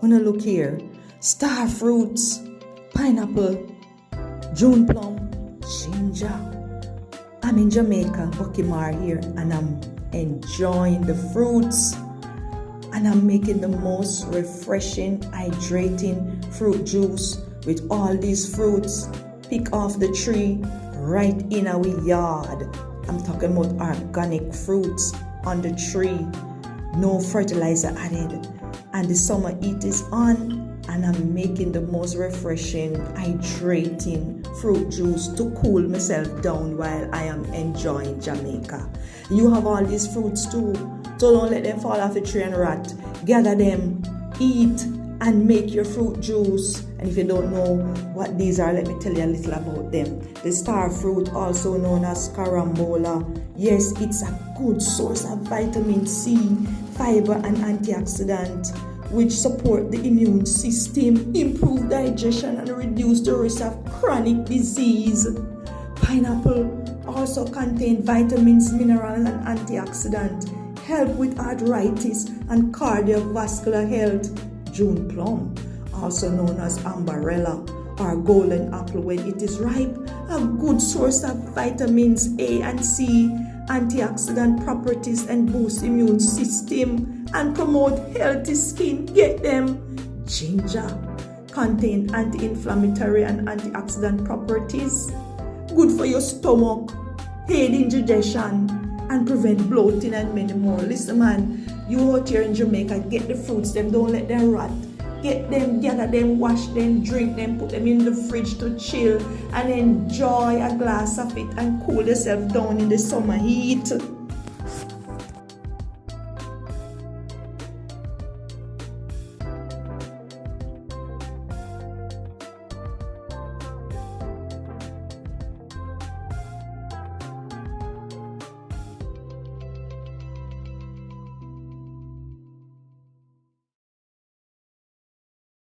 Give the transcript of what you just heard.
Wanna look here. Star fruits, pineapple, June plum, ginger. I'm in Jamaica, Buckimar here, and I'm enjoying the fruits. And I'm making the most refreshing, hydrating fruit juice with all these fruits. Pick off the tree right in our yard. I'm talking about organic fruits on the tree. No fertilizer added. And the summer heat is on. And I'm making the most refreshing, hydrating fruit juice to cool myself down while I am enjoying Jamaica. You have all these fruits too, so don't let them fall off the tree and rot. Gather them, eat, and make your fruit juice. And if you don't know what these are, let me tell you a little about them. The star fruit, also known as carambola. Yes, it's a good source of vitamin C, fiber, and antioxidant, which support the immune system, improve digestion, and reduce the risk of chronic disease. Pineapple also contains vitamins, minerals, and antioxidants, help with arthritis and cardiovascular health. June plum, also known as umbrella or golden apple when it is ripe, a good source of vitamins A and C, antioxidant properties, and boost immune system and promote healthy skin. Get them. Ginger contain anti-inflammatory and antioxidant properties, good for your stomach, aid in digestion, and prevent bloating and many more. Listen man, you out here in Jamaica, get the fruits, them don't let them rot. Get them, gather them, wash them, drink them, put them in the fridge to chill and enjoy a glass of it and cool yourself down in the summer heat.